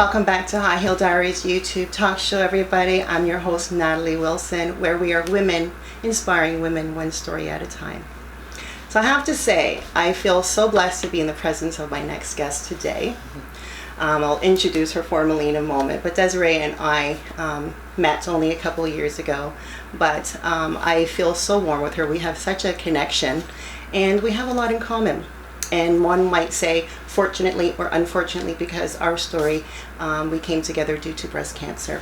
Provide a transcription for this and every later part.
Welcome back to High Heel Diaries YouTube talk show, everybody. I'm your host, Natalie Wilson, where we are women inspiring women one story at a time. So I have to say, I feel so blessed to be in the presence of my next guest today. I'll introduce her formally in a moment, but Desiree and I met only a couple of years ago, but I feel so warm with her. We have such a connection, and we have a lot in common. And one might say, fortunately or unfortunately, because our story, we came together due to breast cancer.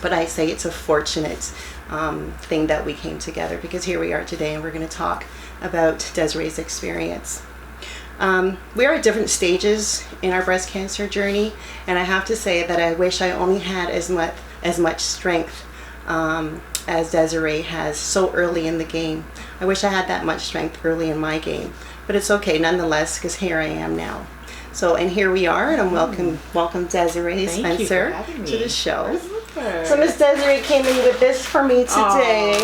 But I say it's a fortunate thing that we came together, because here we are today, and we're going to talk about Desiree's experience. We are at different stages in our breast cancer journey, and I have to say that I wish I only had as much strength as Desiree has so early in the game. I wish I had that much strength early in my game, but it's okay nonetheless, because here I am now. So, and here we are, and I'm welcome Desiree Spencer to the show. So Miss Desiree came in with this for me today.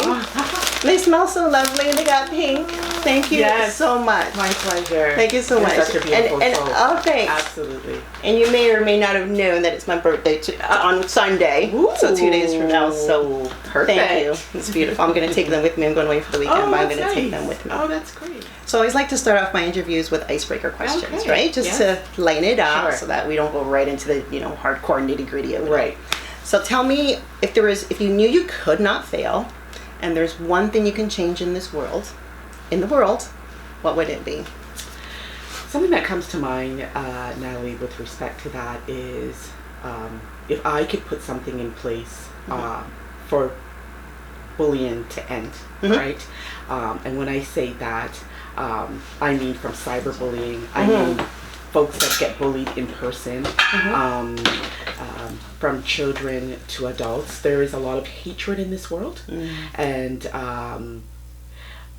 They smell so lovely, and they got pink. Thank you so much. My pleasure. Thank you so much. Such a beautiful and oh, thanks. Absolutely. And you may or may not have known that it's my birthday on Sunday. Ooh. So 2 days from now. So perfect. Thank you. It's beautiful. I'm going to take them with me. I'm going away for the weekend, but I'm going to take them with me. Oh, that's great. So I always like to start off my interviews with icebreaker questions, right? Just to lighten it up, so that we don't go right into the hardcore nitty gritty of it. Right. So tell me, if you knew you could not fail, and there's one thing you can change in the world, what would it be? Something that comes to mind, Natalie, with respect to that is, if I could put something in place for bullying to end, right? And when I say that, I mean from cyberbullying, I mean folks that get bullied in person, from children to adults. There is a lot of hatred in this world, and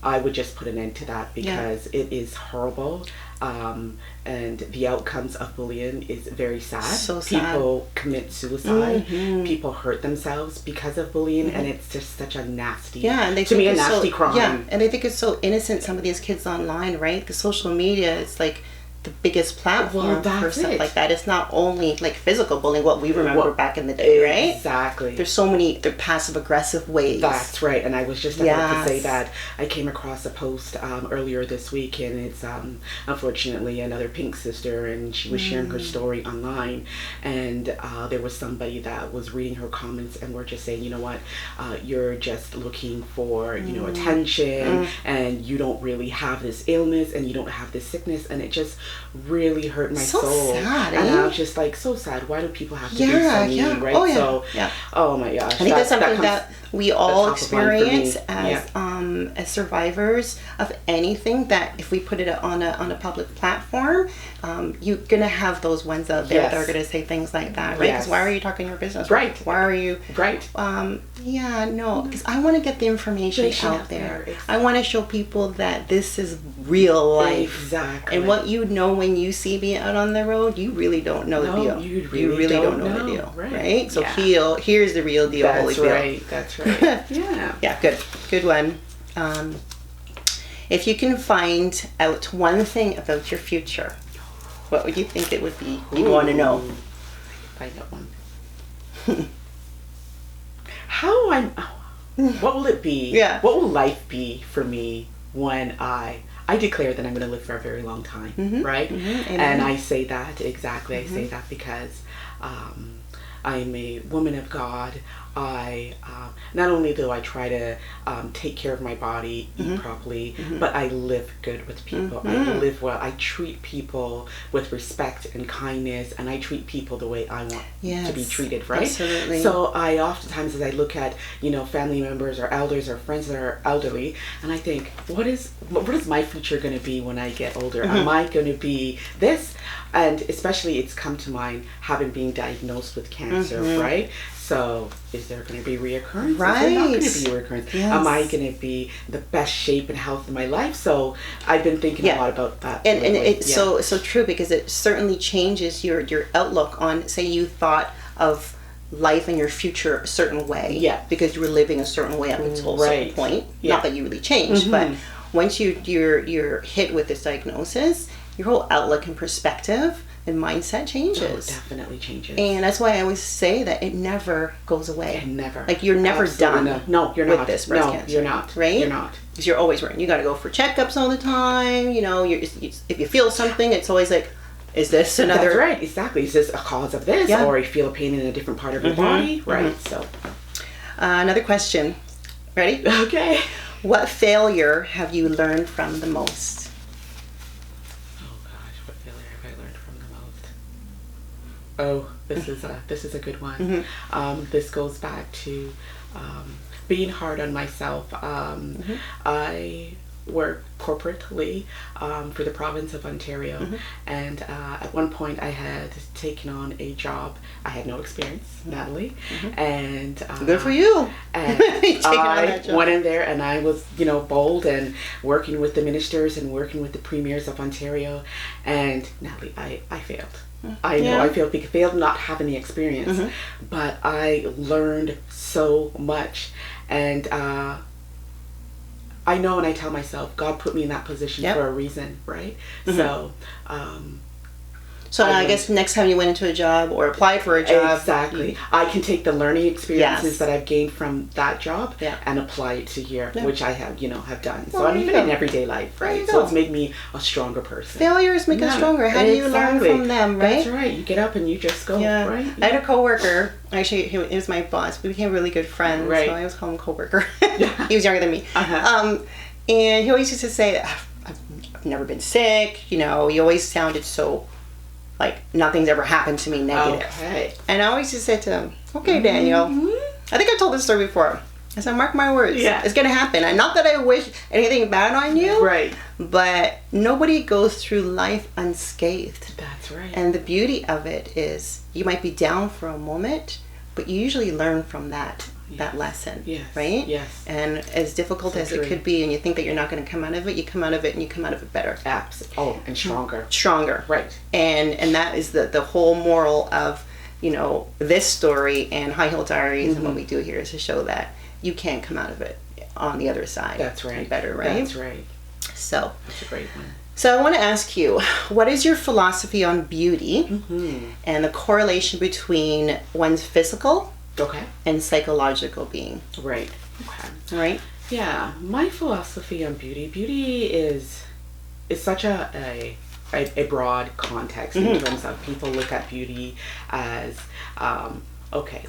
I would just put an end to that, because it is horrible, and the outcomes of bullying is very sad. So sad. People commit suicide. People hurt themselves because of bullying, and it's just such a nasty, and they to me, a nasty crime. Yeah, and they think it's so innocent, some of these kids online, right? Because social media is like the biggest platform for stuff like that. It's not only like physical bullying, what we remember back in the day, right? Exactly. There's so many passive aggressive ways. That's right. And I was just about to say that I came across a post earlier this week, and it's unfortunately another pink sister, and she was sharing her story online, and there was somebody that was reading her comments, and we're just saying, you know what, you're just looking for attention, and you don't really have this illness, and you don't have this sickness, and it just really hurt my soul. Sad, and I was just like, so sad. Why do people have to be so mean, right? Oh, So, oh my gosh. I think that's something that we all experience as survivors of anything, that if we put it on a public platform, you're going to have those ones out there that are going to say things like that, right? Because why are you talking your business? Right. Why are you... Right. Because I want to get the information out there. Exactly. I want to show people that this is real life. Exactly. And what you know when you see me out on the road, you really don't know the deal. You really don't know the deal, right? So here's the real deal. That's right. That's right. Yeah, good one. If you can find out one thing about your future, what would you think it would be? You want to know. Find out one. What will it be? Yeah. What will life be for me when I declare that I'm going to live for a very long time, right? And I say that exactly. I say that because I'm a woman of God. I not only do I try to take care of my body, eat properly, but I live good with people. I live well. I treat people with respect and kindness, and I treat people the way I want to be treated, right? Absolutely. So I oftentimes, as I look at family members or elders or friends that are elderly, and I think, what is my future going to be when I get older? Am I going to be this? And especially, it's come to mind having been diagnosed with cancer, right? So, is there going to be reoccurrence? Right. Is there not going to be reoccurrence? Yes. Am I going to be the best shape and health of my life? So, I've been thinking a lot about that. And it's so true, because it certainly changes your outlook on, say you thought of life and your future a certain way. Yeah. Because you were living a certain way up until a certain point. Not that you really changed, but once you're hit with this diagnosis, your whole outlook and perspective and mindset changes. Oh, definitely changes. And that's why I always say that it never goes away. It never. Like, you're never done. No, you're not. With this breast cancer. You're not. Right? You're not. Because you're always worrying. You got to go for checkups all the time. You know, if you feel something, it's always like, is this another... That's right, exactly. Is this a cause of this? Or you feel a pain in a different part of your body? Right, so... another question. Ready? Okay. What failure have you learned from the most? Oh gosh, what failure have I learned from the most? Oh, this is a good one. This goes back to being hard on myself. I work corporately for the province of Ontario, and at one point I had taken on a job. I had no experience, Natalie, and good for you. And I went in there and I was, bold and working with the ministers and working with the premiers of Ontario, and Natalie, I failed. I know I failed not having the experience, but I learned so much, and I know, and I tell myself, God put me in that position for a reason, right? So, I guess next time you went into a job or applied for a job, exactly, I can take the learning experiences that I've gained from that job and apply it to here, which I have, have done. So I'm even in everyday life, right? So it's made me a stronger person. Failures make us stronger. How do you learn from them, right? That's right. You get up and you just go, right? I had a coworker. Actually, he was my boss. We became really good friends. Right. So I always call him coworker. He was younger than me. And he always used to say, I've never been sick. He always sounded so like nothing's ever happened to me negative. Okay. And I always just said to him, okay, Daniel, I think I told this story before. I said, mark my words. It's going to happen. And not that I wish anything bad on you. Right. But nobody goes through life unscathed. That's right. And the beauty of it is you might be down for a moment, but you usually learn from that lesson. Right? Yes. And as difficult as it could be, and you think that you're not going to come out of it, you come out of it and you come out of it better. Absolutely. Oh, and stronger. Stronger. Right. And that is the whole moral of, this story and High Heel Diaries and what we do here is to show that you can come out of it on the other side. That's right. Better, right? That's right. So. That's a great one. So I want to ask you, what is your philosophy on beauty and the correlation between one's physical and psychological being? Right. Okay. Right? Yeah. My philosophy on beauty is such a broad context in terms of people look at beauty as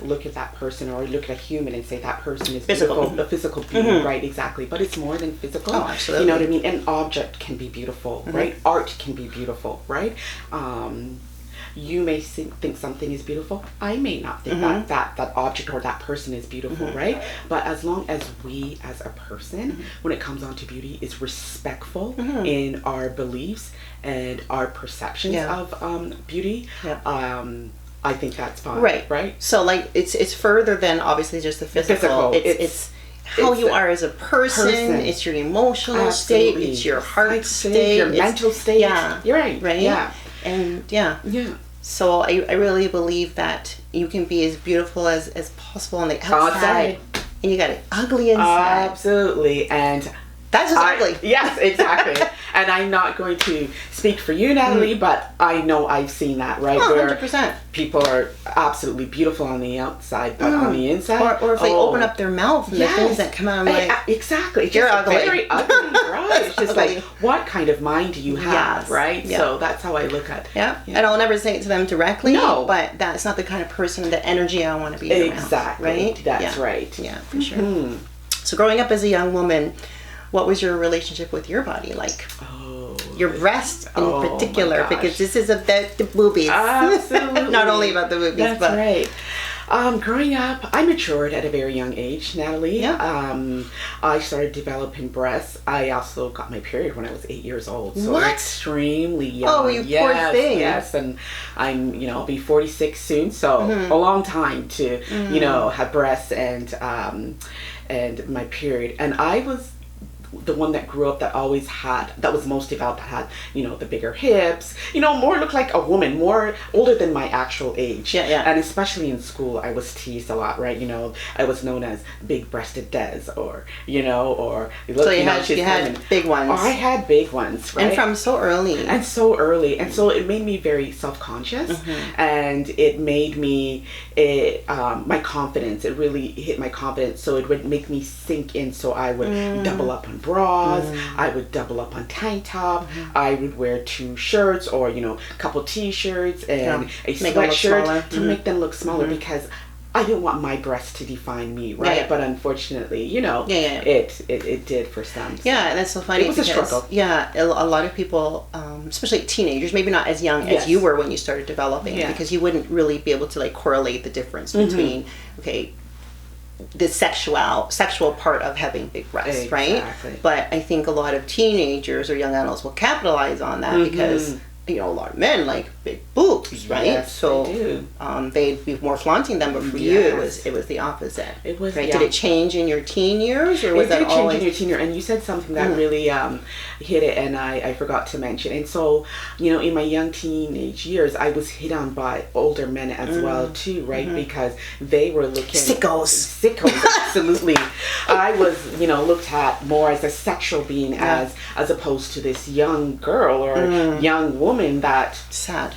look at that person, or look at a human and say that person is physical. Beautiful. A physical beauty, right? Exactly. But it's more than physical. Oh, absolutely. You know what I mean? An object can be beautiful, right? Art can be beautiful, right? You may think something is beautiful. I may not think that object or that person is beautiful, right? But as long as we as a person, when it comes on to beauty, is respectful in our beliefs and our perceptions of beauty, I think that's fine. Right. So like it's further than obviously just the physical. It's how you are as a person. It's your emotional state. It's your heart state. Your mental state. Yeah. You're right. Right. Yeah. And so I really believe that you can be as beautiful as possible on the outside, and you got it ugly inside. Absolutely. And that's just ugly. Yes, exactly. And I'm not going to speak for you, Natalie, but I know I've seen that, right? Oh, where 100%. People are absolutely beautiful on the outside, but on the inside, or if they open up their mouth and the things that come out, I'm like, exactly, you're ugly. Very ugly, right? It's just like, what kind of mind do you have, right? Yeah. So that's how I look at it. Yeah. And I'll never say it to them directly. No, but that's not the kind of person, the energy I want to be around. Exactly. Right. That's right. Yeah, for sure. So growing up as a young woman, what was your relationship with your body like? Your breasts in particular, because this is about the boobies. Absolutely. Not only about the boobies, That's right. Growing up, I matured at a very young age, Natalie. Yeah. I started developing breasts. I also got my period when I was 8 years old. So what? Extremely young. Oh, you poor thing. Yes, and I'm, I'll be 46 soon, so a long time to, have breasts and my period. And I was the one that grew up that always had, that was most developed, that had, the bigger hips, more looked like a woman, more older than my actual age. Yeah. And especially in school, I was teased a lot, right? I was known as big-breasted Des, or, or... So you had big ones. Oh, I had big ones, right? And from so early. And so it made me very self-conscious, and it made me, my confidence, it really hit my confidence, so it would make me sink in, so I would double up on bras, I would double up on tank top, I would wear 2 shirts or a couple t-shirts and a sweatshirt to make them look smaller, because I didn't want my breasts to define me, right? Yeah. But unfortunately, it did for some. Yeah, and that's so funny. It was a struggle. Yeah, a lot of people, especially teenagers, maybe not as young as you were when you started developing, because you wouldn't really be able to correlate the difference between the sexual part of having big breasts, right? But I think a lot of teenagers or young adults will capitalize on that because a lot of men like big boobs, right? Yes, so they do. They'd be more flaunting them, but for you it was the opposite. It was, right? Did it change in your teen years, or was that always? It did change in your teen years, and you said something that really hit it, and I forgot to mention. And so, in my young teenage years, I was hit on by older men as well too, right? Because they were looking sickos, absolutely. I was, looked at more as a sexual being, as opposed to this young girl or young woman that sad.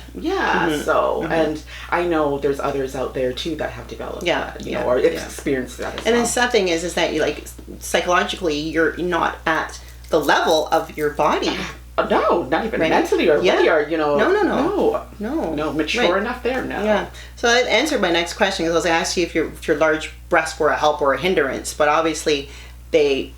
So and I know there's others out there too that have developed that, or experienced that as well. And the sad thing is that you psychologically you're not at the level of your body. No, not even mentally or really, or no, mature enough there. No. Yeah. So that answered my next question, because I was asking you if your large breasts were a help or a hindrance, but obviously they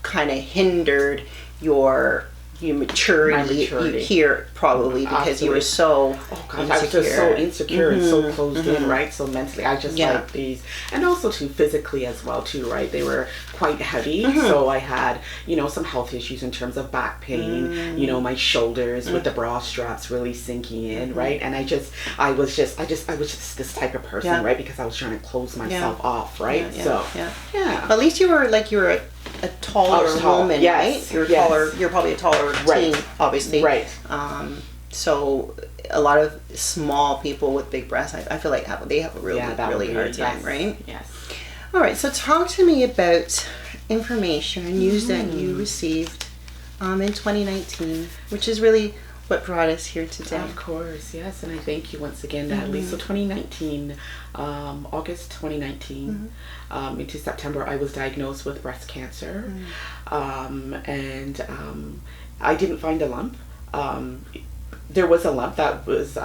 kind of hindered your maturity here, probably, because you were so insecure. I was just so insecure and so closed in, right? So mentally, I just like these, and also too physically as well too, right? They were quite heavy, so I had some health issues in terms of back pain, my shoulders with the bra straps really sinking in, right? And I was just this type of person, right? Because I was trying to close myself off, right? At least you were a taller woman, right? You're taller. You're probably a taller teen, obviously. Right. So a lot of small people with big breasts, I feel like they have a really hard time, right? Yes. All right. So talk to me about information and news that you received in 2019, which is really what brought us here today. Of course, yes, and I thank you once again, Natalie. So 2019, August 2019 into September, I was diagnosed with breast cancer, and I didn't find a lump. There was a lump that was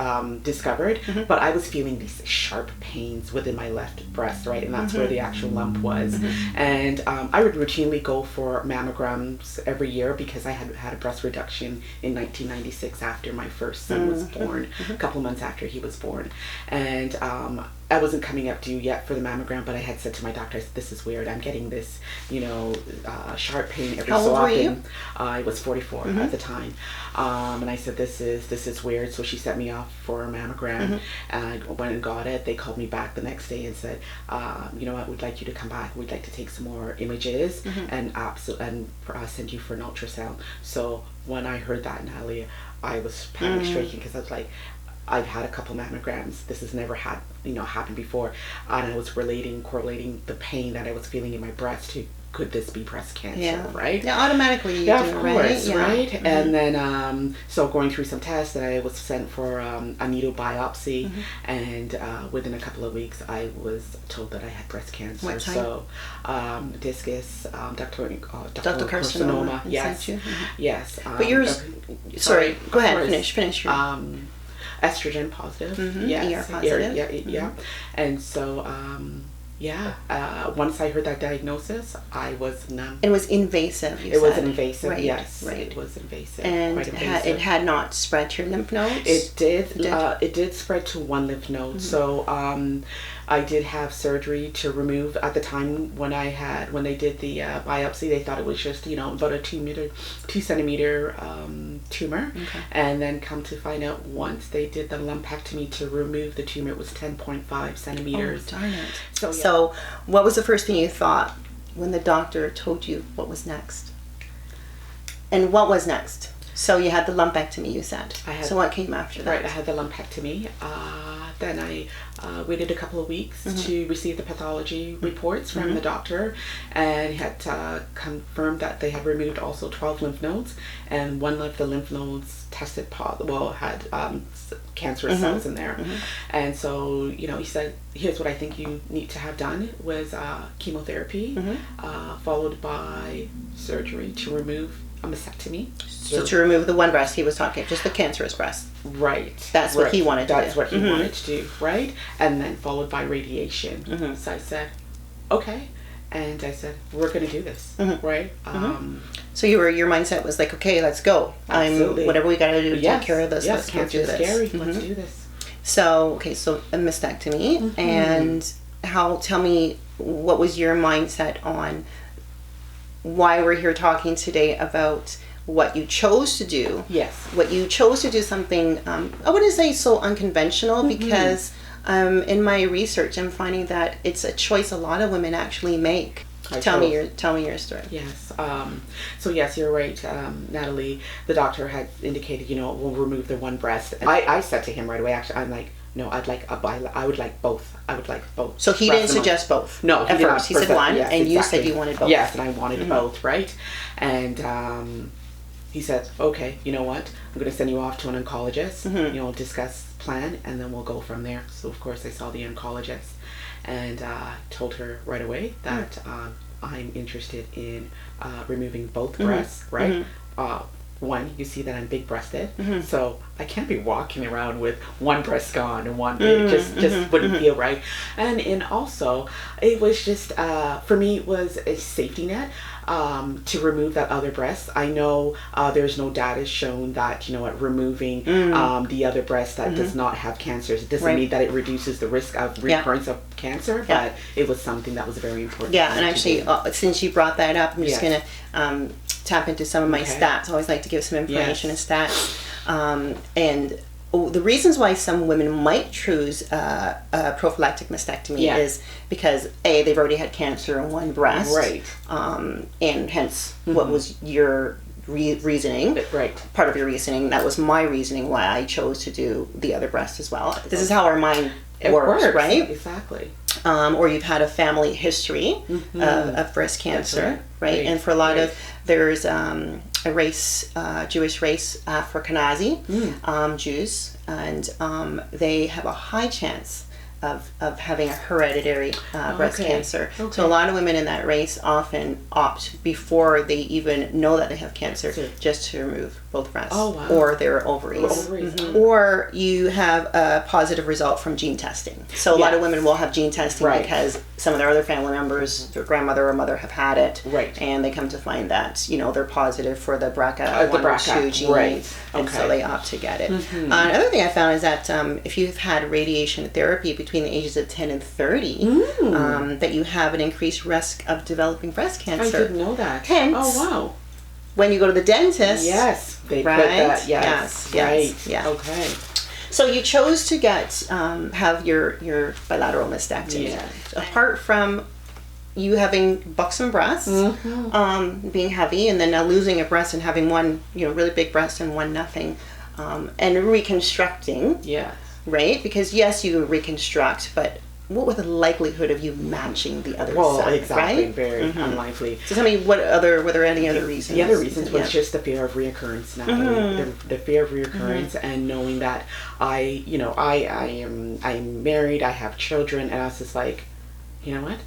discovered, but I was feeling these sharp pains within my left breast, right? And that's where the actual lump was. And I would routinely go for mammograms every year, because I had a breast reduction in 1996 after my first son was born, a couple months after he was born. And I wasn't coming up due yet for the mammogram, but I had said to my doctor, this is weird. I'm getting this, sharp pain every so often. How old were you? I was 44 at the time. And I said, this is weird. So she sent me off for a mammogram, and I went and got it. They called me back the next day and said, what, we'd like you to come back. We'd like to take some more images and send you for an ultrasound. So when I heard that, Natalie, I was panic stricken, because I was like, I've had a couple mammograms. This has never happened before. And I was correlating the pain that I was feeling in my breast to, could this be breast cancer, right? Yeah, automatically you do, of course, right? Yeah. And then, so going through some tests, I was sent for a needle biopsy, and within a couple of weeks, I was told that I had breast cancer. What type? So, discus, ductal carcinoma. Yes, yes. But yours, sorry, go ahead, finish your... estrogen positive, yes, ER positive, yeah. And so, once I heard that diagnosis, I was numb. It was invasive. It was invasive. Right, yes, right. It was invasive. And quite invasive. It had not spread to your lymph nodes. It did. It did spread to one lymph node. So I did have surgery to remove. At the time when they did the biopsy, they thought it was just about a 2 centimeter tumor, and then come to find out, once they did the lumpectomy to remove the tumor, it was 10.5 centimeters. Oh, darn it! So what was the first thing you thought when the doctor told you what was next? And what was next? So you had the lumpectomy, you said. So what came after that? Right, I had the lumpectomy. Then I waited a couple of weeks to receive the pathology reports from the doctor, and he had confirmed that they had removed also 12 lymph nodes, and one of the lymph nodes tested had cancerous cells in there. And so, you know, he said, here's what I think you need to have done was chemotherapy, followed by surgery to remove a mastectomy. So to remove the one breast he was talking, just the cancerous breast. Right. That's what he wanted to do. That's what he wanted to do, right? And then followed by radiation. So I said, okay. And I said, we're going to do this, right? So your mindset was like, okay, let's go. Absolutely. Whatever we got to do to take care of this, let's do this. Scary. Let's do this. So, okay, so a mastectomy. And tell me, what was your mindset on why we're here talking today about what you chose to do? Yes. What you chose to do something, I wouldn't say so unconventional, because in my research I'm finding that it's a choice a lot of women actually make. Tell me your story. Yes. So yes, you're right, Natalie. The doctor had indicated, you know, we'll remove the one breast. And I said to him right away, actually, I'm like, no, I would like both. I would like both. So he didn't suggest both? No, at first. He said one, and you said you wanted both. Yes, and I wanted both, right? And he said, okay, you know what? I'm going to send you off to an oncologist. You know, discuss plan, and then we'll go from there. So, of course, I saw the oncologist and told her right away that I'm interested in removing both breasts, right? One, you see that I'm big breasted, so I can't be walking around with one breast gone and one big, just wouldn't feel right. And also, it was just, for me, it was a safety net to remove that other breast. I know there's no data shown that, you know, removing the other breast that does not have cancers, it doesn't mean that it reduces the risk of recurrence of cancer, but it was something that was very important. Yeah, and actually, since you brought that up, I'm just going to tap into some of my stats. I always like to give some information and stats. And the reasons why some women might choose a prophylactic mastectomy is because they've already had cancer in one breast, and hence what was your reasoning, part of your reasoning. That was my reasoning why I chose to do the other breast as well. This is how our mind works, right? Exactly. Or you've had a family history of breast cancer, right? And for a lot of, there's a race, Jewish race, Ashkenazi Jews, and they have a high chance of having a hereditary breast cancer. So a lot of women in that race often opt before they even know that they have cancer just to remove both breasts or their ovaries. Or you have a positive result from gene testing. So a lot of women will have gene testing because some of their other family members, their grandmother or mother, have had it, and they come to find that, you know, they're positive for the BRCA1 or 2 gene, and so they opt to get it. Another thing I found is that if you've had radiation therapy between the ages of 10 and 30, that you have an increased risk of developing breast cancer. I didn't know that. Hence, when you go to the dentist, they put that, yes. Okay. So you chose to have your bilateral mastectomy. Apart from you having buxom breasts, being heavy, and then now losing a breast and having one, you know, really big breast and one nothing, and reconstructing. Right? Because yes, you reconstruct, but what was the likelihood of you matching the other side? Exactly, very unlikely. So tell me, were there any other reasons? The other reasons was just the fear of reoccurrence, Natalie. The fear of reoccurrence, and knowing that I'm married, I have children, and I was just like, you know what?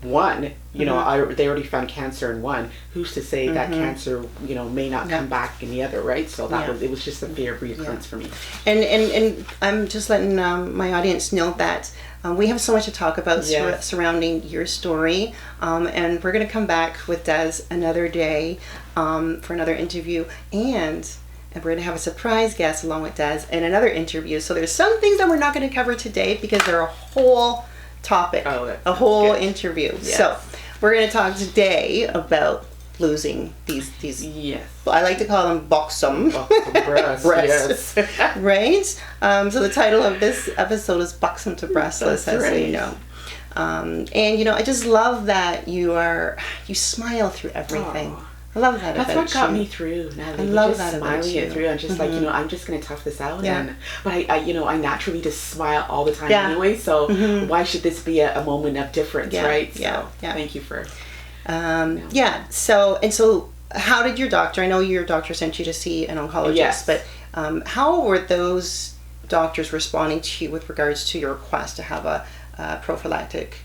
One, you know, they already found cancer in one. Who's to say that cancer, you know, may not come back in the other, right? So it was just a fear of reoccurrence for me. And I'm just letting my audience know that we have so much to talk about surrounding your story, and we're going to come back with Des another day for another interview, and we're going to have a surprise guest along with Des in another interview. So there's some things that we're not going to cover today because they're a whole topic, a whole interview. So we're going to talk today about losing these I like to call them Buxom breasts. Right? So the title of this episode is Buxom to Breastless, as you know. And you know, I just love that you smile through everything. I love that. That's what got me through, Natalie. I love just that smiling it through and just like, I'm just going to tough this out. And, but I naturally just smile all the time anyway. So why should this be a moment of difference, right? So thank you for. So how did your doctor? I know your doctor sent you to see an oncologist, but how were those doctors responding to you with regards to your request to have a prophylactic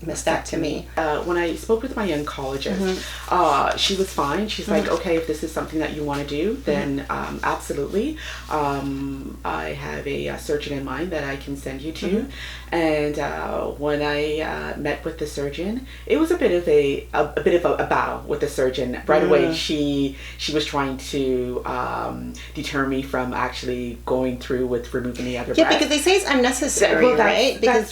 mastectomy? When I spoke with my oncologist, she was fine. She's like, okay, if this is something that you want to do, then absolutely. I have a surgeon in mind that I can send you to. And when I met with the surgeon, it was a bit of a battle with the surgeon. Right away, she was trying to deter me from actually going through with removing the other breast. Yeah, because they say it's unnecessary, right? Because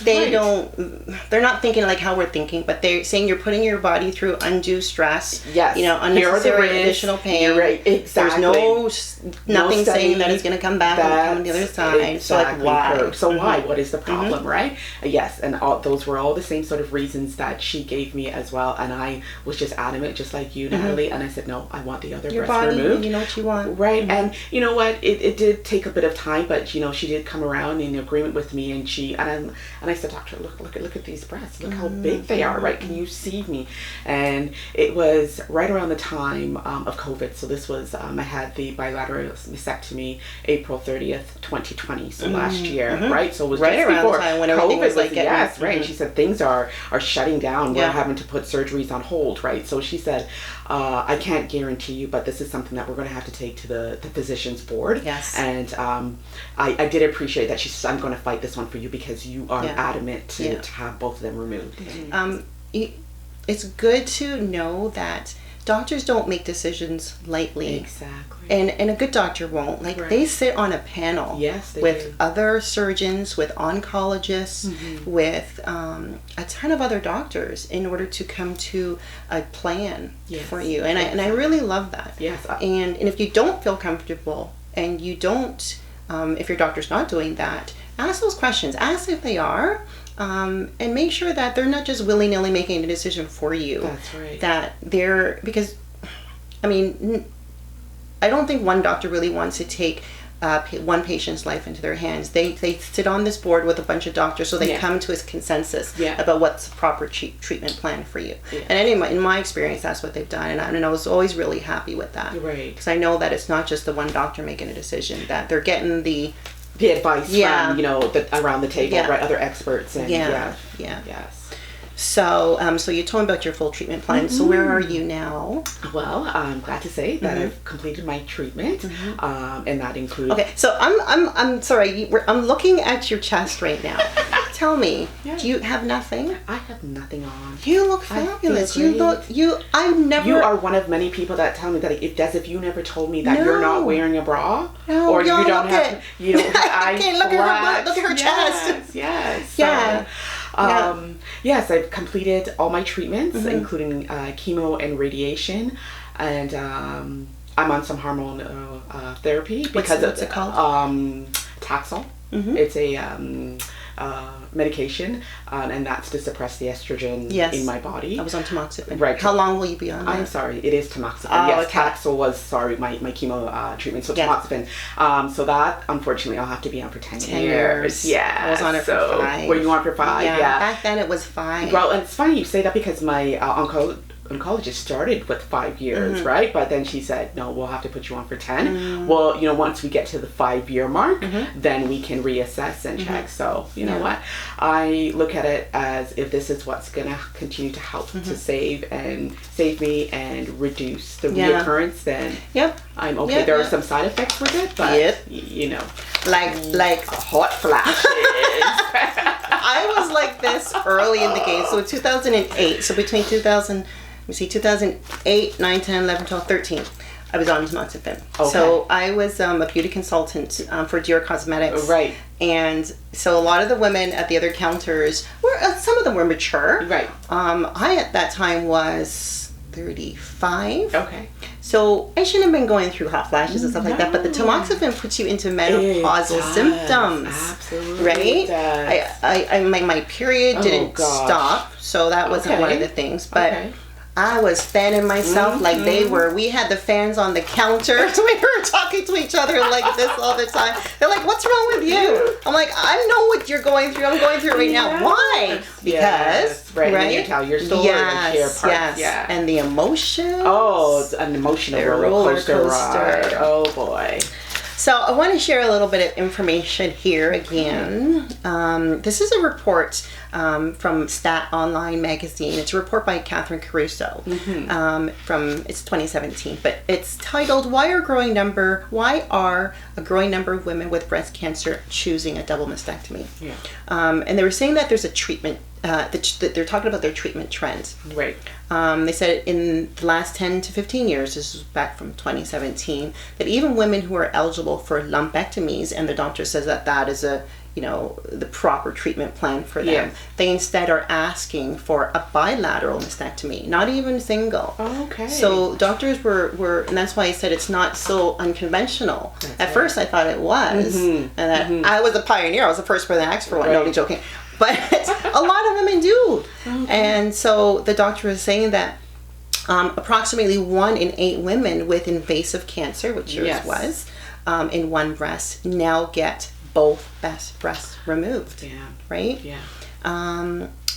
they're not thinking like how we're thinking, but they're saying you're putting your body through undue stress. Yes. Unnecessary additional pain. You're right. Exactly. There's nothing saying that it's going to come back and come on the other side. Exactly. So like, why? So why? What is the problem, right? Yes, and those were all the same sort of reasons that she gave me as well. And I was just adamant, just like you, Natalie. And I said, no, I want the other breast body, removed. You know what you want, right? And you know what? It did take a bit of time, but she did come around in agreement with me, and I said, doctor, look at these breasts. Look how big they are, right? Can you see me? And it was right around the time of COVID. So this was I had the bilateral mastectomy April 30th, 2020. So last year, right? So it was right just around before the time when everything was like yes, right. And she said things are shutting down. We're having to put surgeries on hold, right? So she said, I can't guarantee you, but this is something that we're going to have to take to the physician's board. Yes. And I did appreciate that. She said, I'm going to fight this one for you because you are adamant to have both of them removed. It's good to know that doctors don't make decisions lightly. Exactly. And a good doctor won't. Like, they sit on a panel with other surgeons, with oncologists, with a ton of other doctors in order to come to a plan for you. And I really love that. Yes. And if you don't feel comfortable and you don't, if your doctor's not doing that, ask those questions. Ask if they are. And make sure that they're not just willy-nilly making a decision for you. That's right. That they're, because, I mean, I don't think one doctor really wants to take one patient's life into their hands. They sit on this board with a bunch of doctors, so they come to a consensus about what's the proper treatment plan for you. Yeah. And in my experience, that's what they've done, and I was always really happy with that. Right. Because I know that it's not just the one doctor making a decision, that they're getting the advice from around the table, right? Other experts and yes. So you told me about your full treatment plan. So where are you now? Well, I'm glad to say that I've completed my treatment, and that includes. Okay, so I'm sorry. I'm looking at your chest right now. Tell me, do you have nothing? I have nothing on. You look fabulous. I've never. You are one of many people that tell me that if you never told me that you're not wearing a bra, or you don't have, I can't look at her chest. Yes. Yeah. Yes, I've completed all my treatments, including chemo and radiation, and I'm on some hormone therapy because what's it called? Taxol. It's a medication, and that's to suppress the estrogen in my body. I was on tamoxifen. Right. How long will you be on that? I'm sorry, it is tamoxifen. Oh, yes, okay. Taxol was, my chemo treatment, so tamoxifen. So that, unfortunately, I'll have to be on for 10 years. Yeah. I was on it for 5. Were you on for 5? Yeah. Back then it was 5. Well, and it's funny you say that because my oncologist started with 5 years, right? But then she said, no, we'll have to put you on for 10. Well, once we get to the 5-year mark, then we can reassess and check. So, you know what? I look at it as if this is what's going to continue to help to save me and reduce the reoccurrence, then I'm okay. There are some side effects with it, but, like hot flashes. I was like this early in the game. So in 2008, so between 2008, 9, 10, 11, 12, 13, I was on tamoxifen. Okay. So I was a beauty consultant for Dior Cosmetics. Right. And so a lot of the women at the other counters were, some of them were mature. Right. I at that time was 35. Okay. So I shouldn't have been going through hot flashes and stuff like that, but the tamoxifen puts you into menopausal symptoms. Absolutely. Right? My period didn't stop, so that wasn't one of the things. But I was fanning myself like they were. We had the fans on the counter. We were talking to each other like this all the time. They're like, what's wrong with you? I'm like, I know what you're going through. I'm going through it right now. Why? Because, right? And you tell your story and share parts. Yeah. And the emotion. Oh, it's an emotional roller coaster ride. Oh, boy. So I want to share a little bit of information here again. This is a report from Stat Online magazine. It's a report by Catherine Caruso it's 2017, but it's titled "Why are a growing number of women with breast cancer choosing a double mastectomy?" Yeah. And they were saying that there's a treatment. They're talking about their treatment trends. Right. They said in the last 10 to 15 years, this is back from 2017, that even women who are eligible for lumpectomies, and the doctor says that is the proper treatment plan for them, they instead are asking for a bilateral mastectomy, not even single. Oh, okay. So doctors were, and that's why I said it's not so unconventional. At first I thought it was, and that I was a pioneer. I was the first person to ask for one. No, joking. But a lot of women do. Okay. And so the doctor is saying that approximately 1 in 8 women with invasive cancer, which yours was, in one breast, now get both breasts removed. Yeah. Right? Yeah.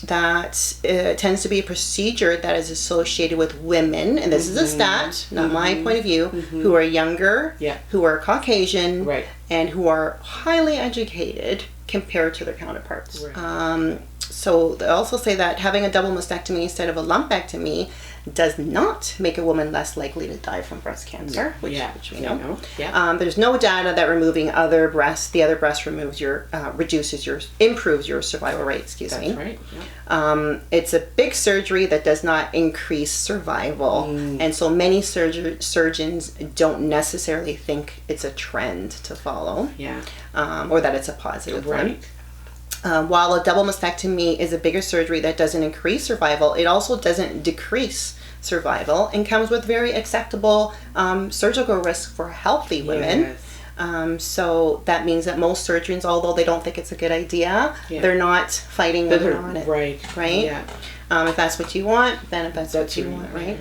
That tends to be a procedure that is associated with women, and this is a stat, not my point of view, who are younger, who are Caucasian, and who are highly educated compared to their counterparts. Right. So they also say that having a double mastectomy instead of a lumpectomy does not make a woman less likely to die from breast cancer, which we know. Yeah. There's no data that removing the other breast improves your survival rate. Excuse me. That's right. Yeah. It's a big surgery that does not increase survival, and so many surgeons don't necessarily think it's a trend to follow. Yeah. Or that it's a positive one. While a double mastectomy is a bigger surgery that doesn't increase survival, it also doesn't decrease survival and comes with very acceptable surgical risk for healthy women. Yes. So that means that most surgeons, although they don't think it's a good idea, they're not fighting women on it. Right. Yeah. If that's what you want, then if that's what you want, right?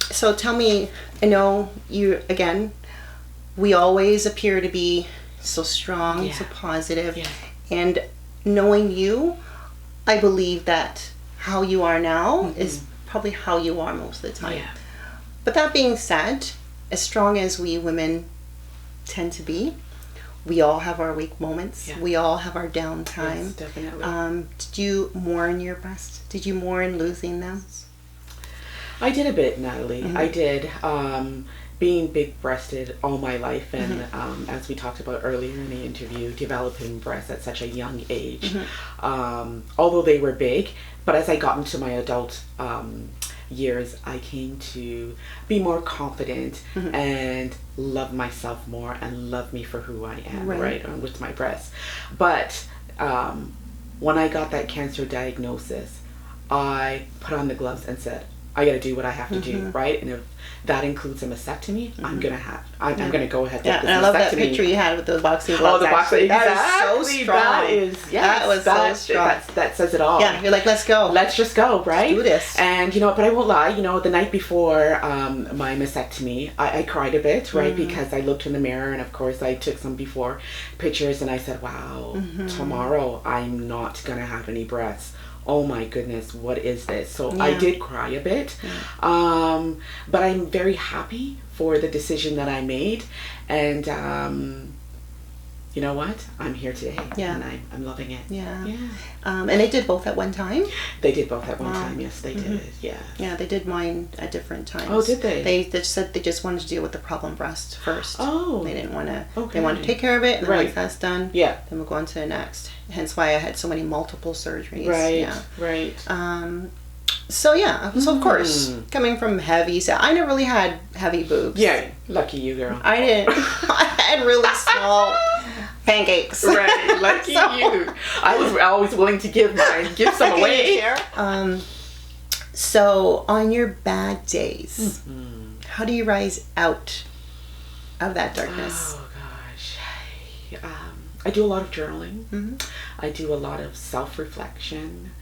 So tell me, I know you, again, we always appear to be so strong, so positive. Yeah. And knowing you, I believe that how you are now is probably how you are most of the time. Yeah. But that being said, as strong as we women tend to be, we all have our weak moments. Yeah. We all have our down times. Yes, definitely. Did you mourn your breast? Did you mourn losing them? I did a bit, Natalie. I did. Being big-breasted all my life, and as we talked about earlier in the interview, developing breasts at such a young age, although they were big, but as I got into my adult years, I came to be more confident and love myself more and love me for who I am, right with my breasts. But when I got that cancer diagnosis, I put on the gloves and said, I got to do what I have to do, right? And if that includes a mastectomy, I'm gonna go ahead. Yeah, and I love that picture you had with those boxing gloves. Oh, the boxing! That is so strong. That was so strong. That says it all. Yeah, you're like, let's go. Let's just go, right? Let's do this. And but I won't lie. The night before my mastectomy, I cried a bit, right? Because I looked in the mirror, and of course I took some before pictures, and I said, wow, tomorrow I'm not gonna have any breasts. Oh my goodness, what is this? So I did cry a bit, but I'm very happy for the decision that I made, and you know what? I'm here today, and I'm loving it. And they did both at one time? They did both at one time, yes, they did, Yeah, they did mine at different times. Oh, did they? They just said they just wanted to deal with the problem breast first. Oh. They didn't want to, they wanted to take care of it, and then once that's done, then we'll go on to the next. Hence why I had so many multiple surgeries. Right. So so of course, coming from heavy, I never really had heavy boobs. Yeah, lucky you, girl. I didn't. I had really small pancakes. Right, lucky you. I was always willing to give some away. So on your bad days, how do you rise out of that darkness? Oh gosh. I do a lot of journaling. I do a lot of self-reflection.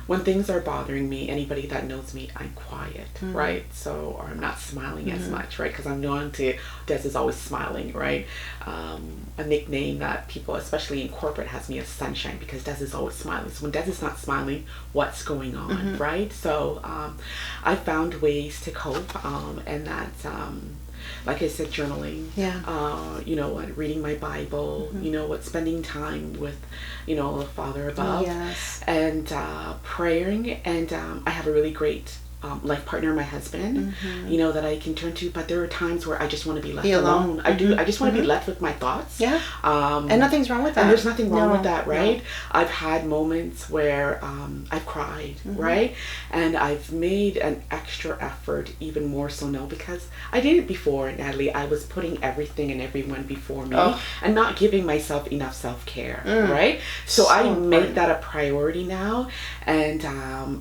when things are bothering me, anybody that knows me, I'm quiet, right? So, or I'm not smiling as much, right? Because I'm known to, Des is always smiling, right? A nickname that people, especially in corporate, has me as sunshine, because Des is always smiling. So when Des is not smiling, what's going on, right? So I found ways to cope, and that's like I said, journaling, you know what, reading my Bible, you know what, spending time with, you know, the Father above, and praying, and I have a really great life partner, my husband, you know, that I can turn to, but there are times where I just want to be left alone. I just want to be left with my thoughts. And nothing's wrong with that. And there's nothing wrong with that, right? I've had moments where I've cried, right? And I've made an extra effort, even more so now, because I did it before, Natalie. I was putting everything and everyone before me and not giving myself enough self-care, right? So I make that a priority now, and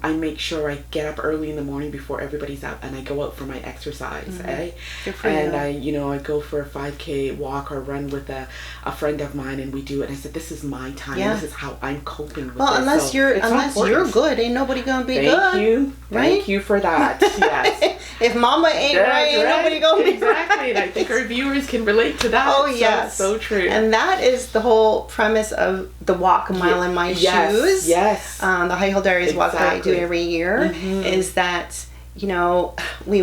I make sure I get up early in the morning before everybody's out, and I go out for my exercise, and I go for a 5K walk or run with a friend of mine, and we do it. And I said, this is my time. This is how I'm coping with it. Unless you're good, ain't nobody gonna be good. Thank you for that. Yes. If mama ain't right, ain't nobody gonna be exactly. And I think our viewers can relate to that. Oh yes, so true. And that is the whole premise of the walk a mile in my shoes. Yes. The High Heel Diaries walk that I do every year is that, you know, we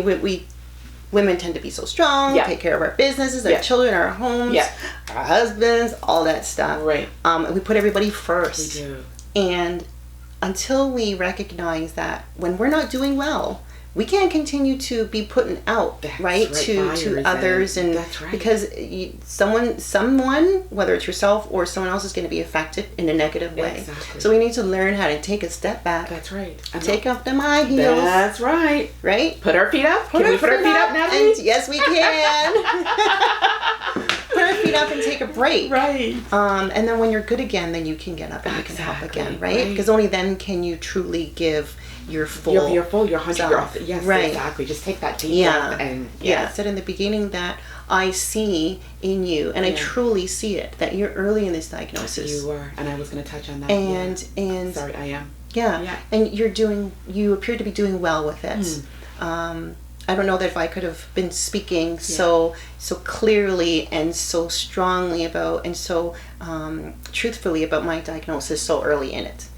women tend to be so strong, take care of our businesses, our children, our homes, our husbands, all that stuff. Right. We put everybody first. We do. And until we recognize that when we're not doing well, we can't continue to be putting out to others, and because someone, whether it's yourself or someone else, is going to be affected in a negative way. Exactly. So we need to learn how to take a step back. That's right. Take off them high heels. That's right. Right. Put our feet up. Can we put our feet up, Natalie? And yes, we can. Put our feet up and take a break. Right. And then when you're good again, then you can get up and you can help again. Right. Because only then can you truly give your full, your 100%. Yes, exactly. Just take that deep breath and I said in the beginning that I see in you, and I truly see it, that you're early in this diagnosis. You are, and I was going to touch on that. And sorry, I am. Yeah. And you appear to be doing well with it. I don't know that if I could have been speaking so clearly and so strongly about, and so truthfully about my diagnosis so early in it.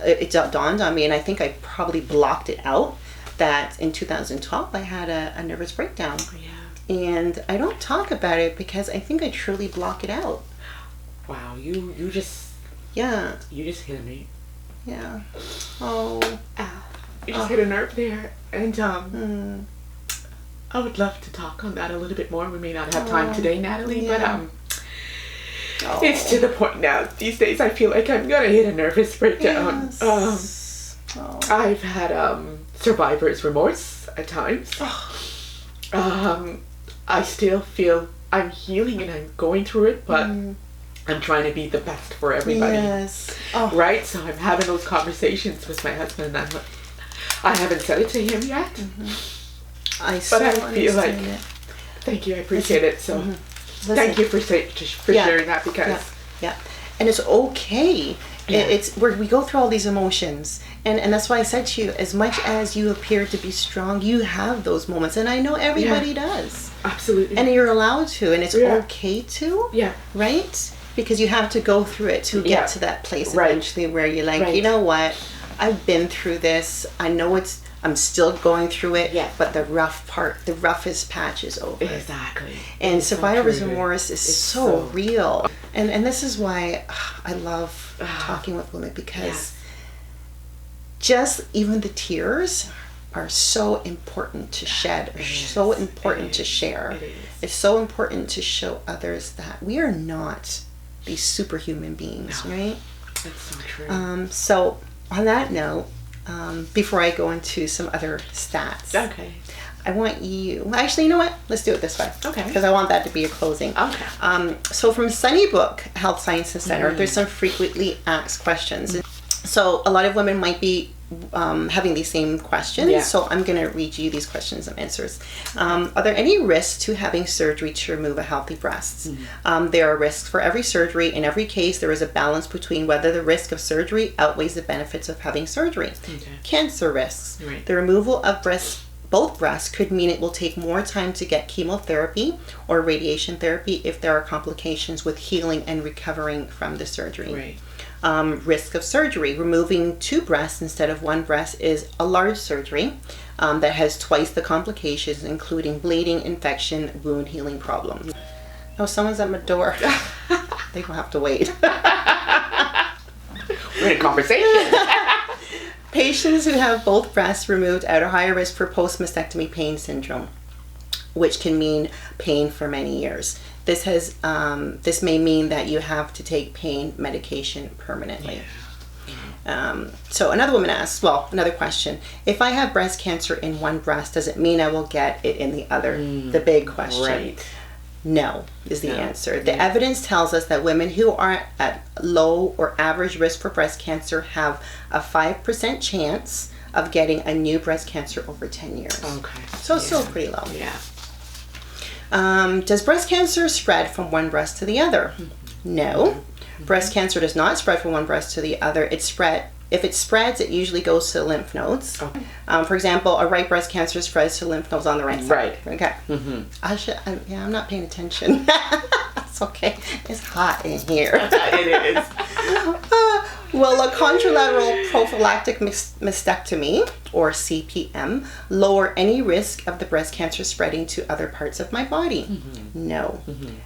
It dawned on me, and I think I probably blocked it out, that in 2012 I had a nervous breakdown. And I don't talk about it because I think I truly block it out. Wow, you just you just hit a nerve. Yeah. You just hit a nerve there, and I would love to talk on that a little bit more. We may not have time today, Natalie, but it's to the point now. These days, I feel like I'm gonna hit a nervous breakdown. I've had survivor's remorse at times. I still feel I'm healing and I'm going through it, but I'm trying to be the best for everybody. Right? So I'm having those conversations with my husband, and I haven't said it to him yet. But I feel like, thank you, I appreciate it. So thank you for sharing that, because and it's okay. It's where we go through all these emotions, and that's why I said to you, as much as you appear to be strong, you have those moments, and I know everybody does. Absolutely. And you're allowed to, and it's okay to. Right? Because you have to go through it to get to that place eventually where you're like, you know what, I've been through this. I know I'm still going through it, but the roughest patch is over. Exactly. And survivor's remorse is so real. And this is why I love talking with women, because just even the tears are so important to shed, or so important to share. It's so important to show others that we are not these superhuman beings, right? That's so true. So on that note, before I go into some other stats, I want you, actually, you know what? Let's do it this way. Because I want that to be a closing. So from Sunnybook Health Sciences Center, there's some frequently asked questions. So a lot of women might be having these same questions. Yeah. So I'm going to read you these questions and answers. Are there any risks to having surgery to remove a healthy breast? There are risks for every surgery. In every case, there is a balance between whether the risk of surgery outweighs the benefits of having surgery. Cancer risks. Right. The removal of both breasts could mean it will take more time to get chemotherapy or radiation therapy if there are complications with healing and recovering from the surgery. Right. Risk of surgery. Removing 2 breasts instead of 1 breast is a large surgery that has twice the complications, including bleeding, infection, wound healing problems. Oh, someone's at my door. They will have to wait. We're in a conversation. Patients who have both breasts removed are at higher risk for post-mastectomy pain syndrome, which can mean pain for many years. This may mean that you have to take pain medication permanently. So another woman asks, another question. If I have breast cancer in one breast, does it mean I will get it in the other? The big question. Right. No is the answer. The evidence tells us that women who are at low or average risk for breast cancer have a 5% chance of getting a new breast cancer over 10 years. Okay. So it's still pretty low. Yeah. Does breast cancer spread from one breast to the other? No. Breast cancer does not spread from one breast to the other. If it spreads, it usually goes to the lymph nodes. Okay. For example, a right breast cancer spreads to lymph nodes on the right side. Right. Okay. I'm not paying attention. It's okay. It's hot in here. It is. Will a contralateral prophylactic mastectomy, or CPM, lower any risk of the breast cancer spreading to other parts of my body? No.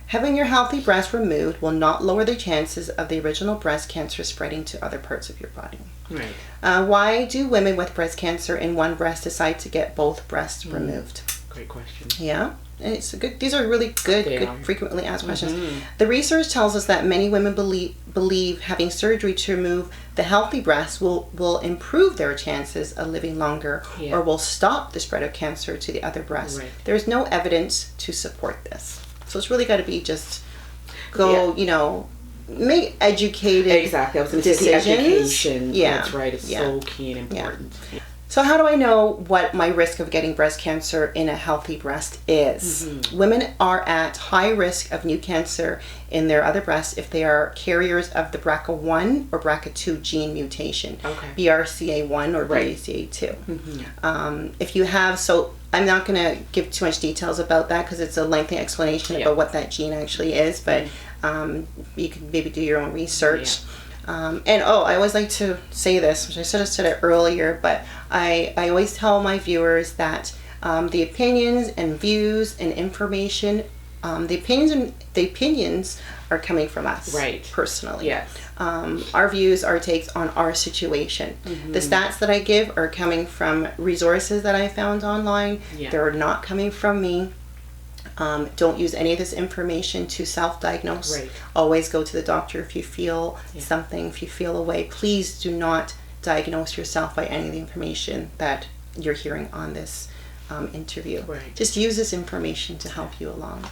Having your healthy breast removed will not lower the chances of the original breast cancer spreading to other parts of your body. Right. Why do women with breast cancer in one breast decide to get both breasts removed? Great question. Yeah. It's good. These are really good frequently asked questions. The research tells us that many women believe having surgery to remove the healthy breast will improve their chances of living longer or will stop the spread of cancer to the other breast. Right. There's no evidence to support this. So it's really got to be just make educated Exactly. I was going to say the education. That's right. It's so key and important. Yeah. So how do I know what my risk of getting breast cancer in a healthy breast is? Women are at high risk of new cancer in their other breasts if they are carriers of the BRCA1 or BRCA2 gene mutation, BRCA1 or BRCA2. If you have, I'm not going to give too much details about that because it's a lengthy explanation about what that gene actually is, but you can maybe do your own research. I always like to say this, which I should have said it earlier, but I always tell my viewers that the opinions and views and information, the opinions are coming from us, personally. Yes. Our views, our takes on our situation. The stats that I give are coming from resources that I found online. They're not coming from me. Don't use any of this information to self-diagnose. Always go to the doctor if you feel something, if you feel a way. Please do not diagnose yourself by any of the information that you're hearing on this interview. Just use this information to help you along.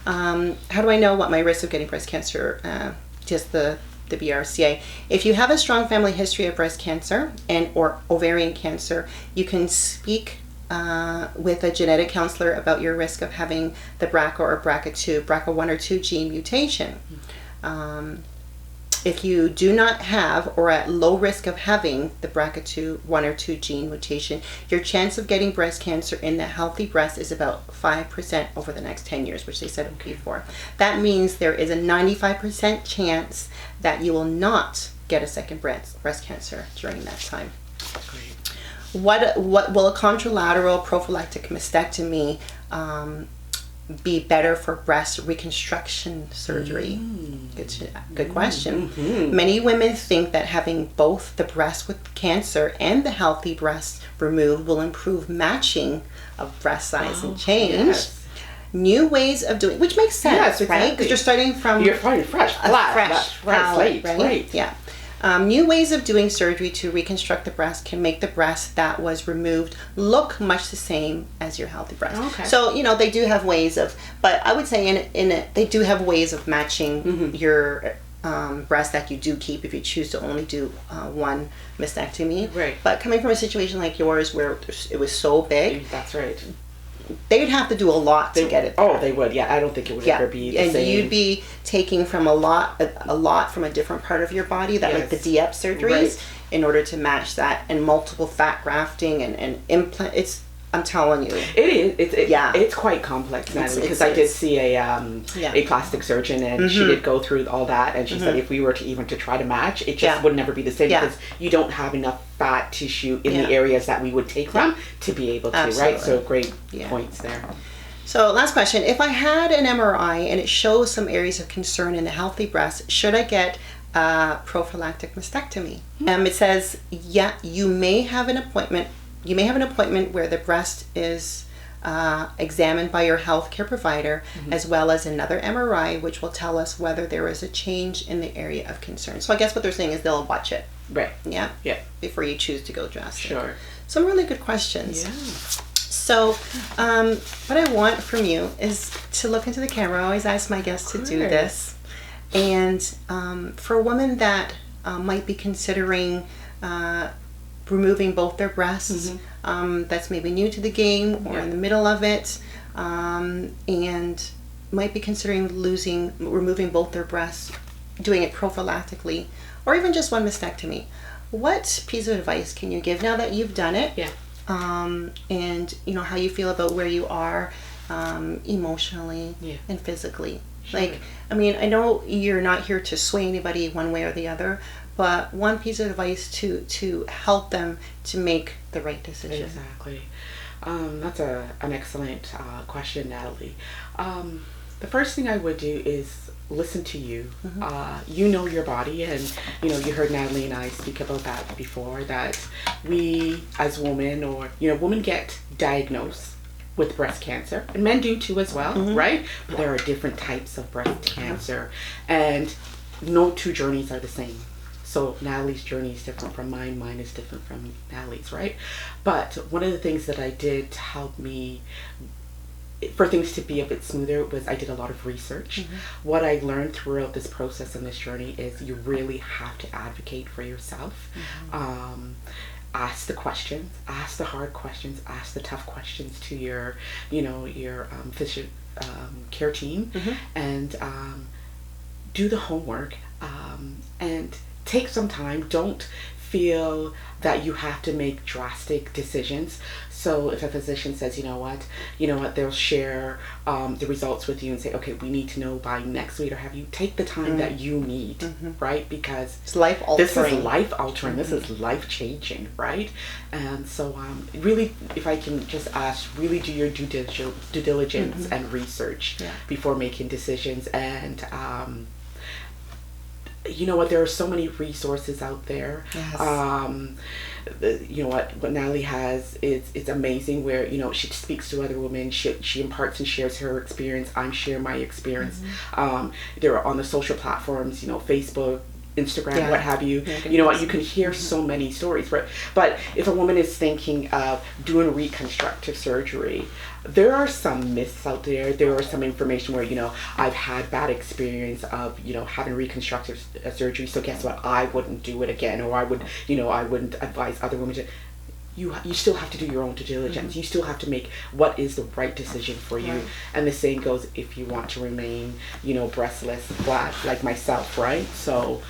How do I know what my risk of getting breast cancer? Just the BRCA. If you have a strong family history of breast cancer and or ovarian cancer, you can speak with a genetic counselor about your risk of having the BRCA or BRCA1 or 2 gene mutation. If you do not have or at low risk of having the BRCA1 or 2 gene mutation, your chance of getting breast cancer in the healthy breast is about 5% over the next 10 years, which they said before. That means there is a 95% chance that you will not get a second breast cancer during that time. What will a contralateral prophylactic mastectomy be better for breast reconstruction surgery? Good question. Many women think that having both the breast with cancer and the healthy breast removed will improve matching of breast size and change. New ways of doing, which makes sense, right? Because you're starting fresh slate, right? Yeah. New ways of doing surgery to reconstruct the breast can make the breast that was removed look much the same as your healthy breast. So, they do have ways of, but I would say they do have ways of matching your breast that you do keep if you choose to only do one mastectomy. Right. But coming from a situation like yours where it was so big, that's right. They would have to do a lot to get it there. Oh, they would. Yeah, I don't think it would ever be the same. And you'd be taking from a lot from a different part of your body, that like the DF surgeries, in order to match that, and multiple fat grafting and implant. I'm telling you, it is. It's quite complex, Natalie, because I did see a plastic surgeon, and she did go through all that, and she said if we were to try to match, it just would never be the same because you don't have enough fat tissue in the areas that we would take from to be able to, right? So great points there. So last question: if I had an MRI and it shows some areas of concern in the healthy breast, should I get prophylactic mastectomy? It says, you may have an appointment. You may have an appointment where the breast is examined by your healthcare provider, as well as another MRI, which will tell us whether there is a change in the area of concern. So I guess what they're saying is they'll watch it. Right. Yeah? Yeah. Before you choose to go drastic. Sure. Some really good questions. Yeah. So what I want from you is to look into the camera. I always ask my guests to do this. And for a woman that might be considering removing both their breasts, that's maybe new to the game or in the middle of it, and might be considering removing both their breasts, doing it prophylactically, or even just one mastectomy. What piece of advice can you give now that you've done it? Yeah. And you know how you feel about where you are emotionally and physically. Sure. Like, I mean, I know you're not here to sway anybody one way or the other, but one piece of advice to help them to make the right decision. Exactly. That's an excellent question, Natalie. The first thing I would do is listen to you. You know your body, and you heard Natalie and I speak about that before, that we as women, or women get diagnosed with breast cancer, and men do too as well, right? But there are different types of breast cancer, and no two journeys are the same. So Natalie's journey is different from mine. Mine is different from Natalie's, right? But one of the things that I did to help me, for things to be a bit smoother, was I did a lot of research. What I learned throughout this process and this journey is you really have to advocate for yourself. Ask the questions, ask the hard questions, ask the tough questions to your physician care team, and do the homework, and take some time. Don't feel that you have to make drastic decisions. So if a physician says, you know what, they'll share the results with you and say, okay, we need to know by next week, or have you take the time that you need, right? Because it's life altering. This is life altering. This is life changing, right? And so really, if I can just ask, really do your due diligence and research before making decisions. And you know what, there are so many resources out there. You know what Natalie has is amazing, where she speaks to other women, she imparts and shares her experience. I'm sharing my experience. There are on the social platforms, Facebook, Instagram, what have you. You know what, you can hear so many stories, right? But if a woman is thinking of doing reconstructive surgery, there are some myths out there. There are some information where I've had bad experience of having reconstructive surgery, so guess what, I wouldn't do it again, or I wouldn't advise other women to. You still have to do your own due diligence. You still have to make what is the right decision for you. And the same goes if you want to remain, breastless, flat, like myself, right? So,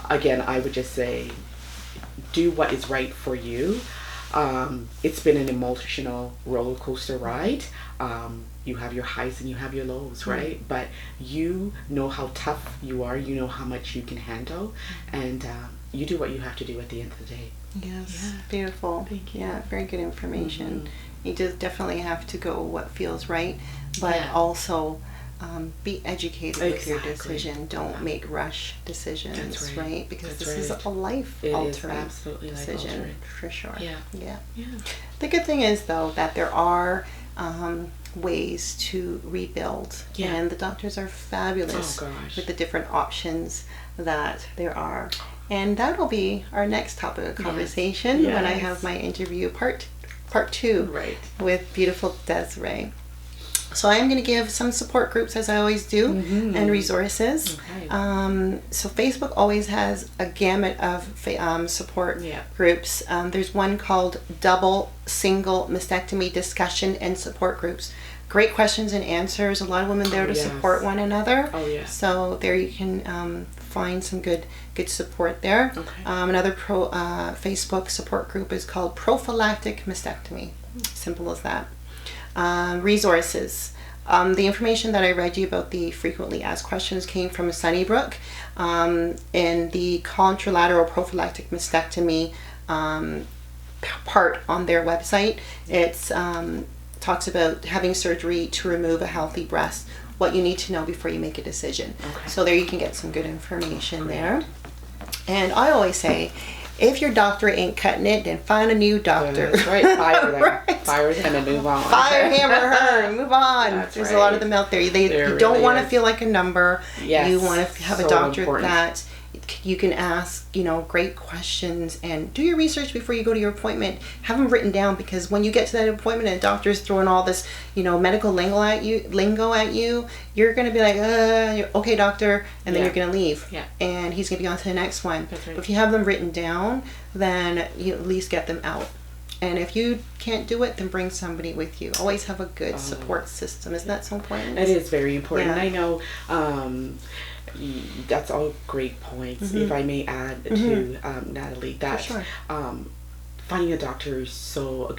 again, I would just say, do what is right for you. It's been an emotional roller coaster ride. You have your highs and you have your lows, right? But you know how tough you are. You know how much you can handle, and you do what you have to do at the end of the day. Yes, beautiful. Thank you. Yeah, very good information. You just definitely have to go what feels right, but also be educated with your decision. Don't make rush decisions. That's right? Because this is a life-altering decision, for sure. Yeah. The good thing is, though, that there are ways to rebuild, and the doctors are fabulous with the different options that there are. And that'll be our next topic of conversation when I have my interview part 2 with beautiful Desiree. So I am going to give some support groups, as I always do, and resources. Okay. So Facebook always has a gamut of support groups. There's one called Double Single Mastectomy Discussion and Support Groups. Great questions and answers. A lot of women there to support one another. Oh, yeah. So there you can find some good support there. Okay. Another Facebook support group is called Prophylactic Mastectomy. Simple as that. Resources. The information that I read you about the frequently asked questions came from Sunnybrook in the Contralateral Prophylactic Mastectomy part on their website. It's talks about having surgery to remove a healthy breast, what you need to know before you make a decision. Okay. So there you can get some good information there. And I always say, if your doctor ain't cutting it, then find a new doctor. That's right. Fire them. Right. Fire them and move on. Fire him or her and move on. There's a lot of them out there. You don't want to feel like a number. Yes. You want to have a doctor that you can ask, great questions, and do your research before you go to your appointment. Have them written down, because when you get to that appointment and the doctor's throwing all this, medical lingo at you, you're going to be like, okay, doctor, and then you're going to leave. Yeah. And he's going to be on to the next one. That's right. But if you have them written down, then you at least get them out. And if you can't do it, then bring somebody with you. Always have a good support system. Isn't that so important? It is very important. Yeah. I know that's all great points. If I may add to Natalie, that finding a good doctor is so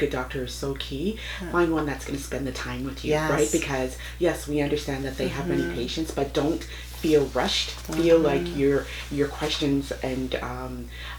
key. Find one that's going to spend the time with you, right? Because yes, we understand that they have many patients, but don't feel rushed. Feel like your questions and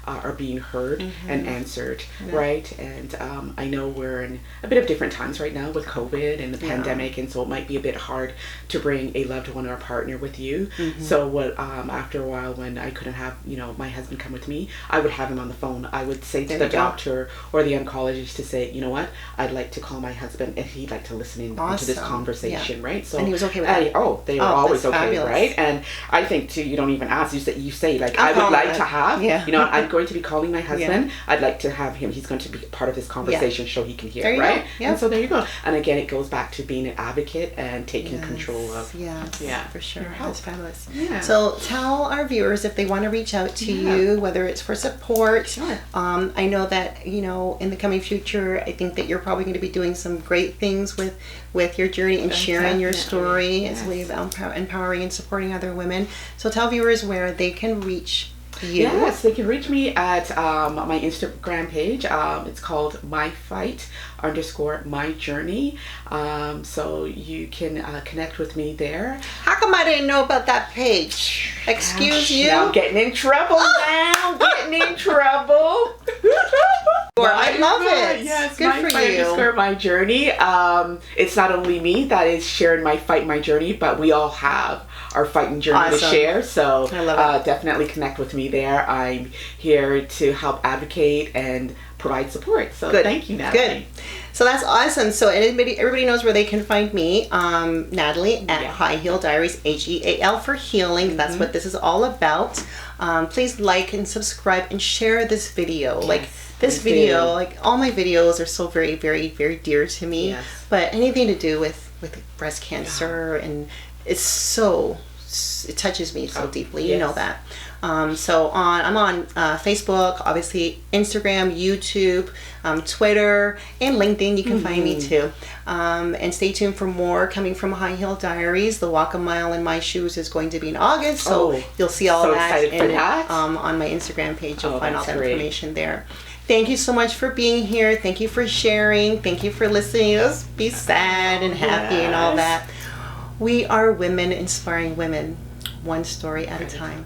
are being heard and answered, right? And I know we're in a bit of different times right now with COVID and the pandemic, and so it might be a bit hard to bring a loved one or a partner with you. So what after a while, when I couldn't have my husband come with me, I would have him on the phone. I would say to the doctor or the oncologist to say, you know what, I'd like to call my husband and he'd like to listen into this conversation, right? So and he was okay with that. They were always okay, fabulous. Right? And I think too, you don't even ask, you say like, I would like to have, I'm going to be calling my husband. I'd like to have him, he's going to be part of this conversation so he can hear, right? And so there you go. And again, it goes back to being an advocate and taking control of for sure. That's fabulous. So tell our viewers if they want to reach out to you, whether it's for support. I know that in the coming future, I think that you're probably going to be doing some great things with your journey and sharing your story as a way of empowering and supporting other women. So tell viewers where they can reach you. Yes, they can reach me at my Instagram page. It's called myfight_my_journey. So you can connect with me there. How come I didn't know about that page? Excuse you? Now I'm getting in trouble now. Getting in trouble. I love it. Yes, good for you. My journey. It's not only me that is sharing my fight, my journey, but we all have our fight and journey to share. So definitely connect with me there. I'm here to help advocate and provide support. So thank you, Natalie. Good. So that's awesome. So everybody knows where they can find me, Natalie, at High Heel Diaries, HEAL for healing. That's what this is all about. Please like and subscribe and share this video. This video, all my videos are so very, very, very dear to me. Yes. But anything to do with breast cancer, and it touches me so deeply. You know that. So I'm on Facebook, obviously Instagram, YouTube, Twitter, and LinkedIn. You can find me too. And stay tuned for more coming from High Heel Diaries. The Walk a Mile in My Shoes is going to be in August, so you'll see all that on my Instagram page. You'll find all that information there. Thank you so much for being here. Thank you for sharing. Thank you for listening to us be sad and happy and all that. We are women inspiring women, one story at a time.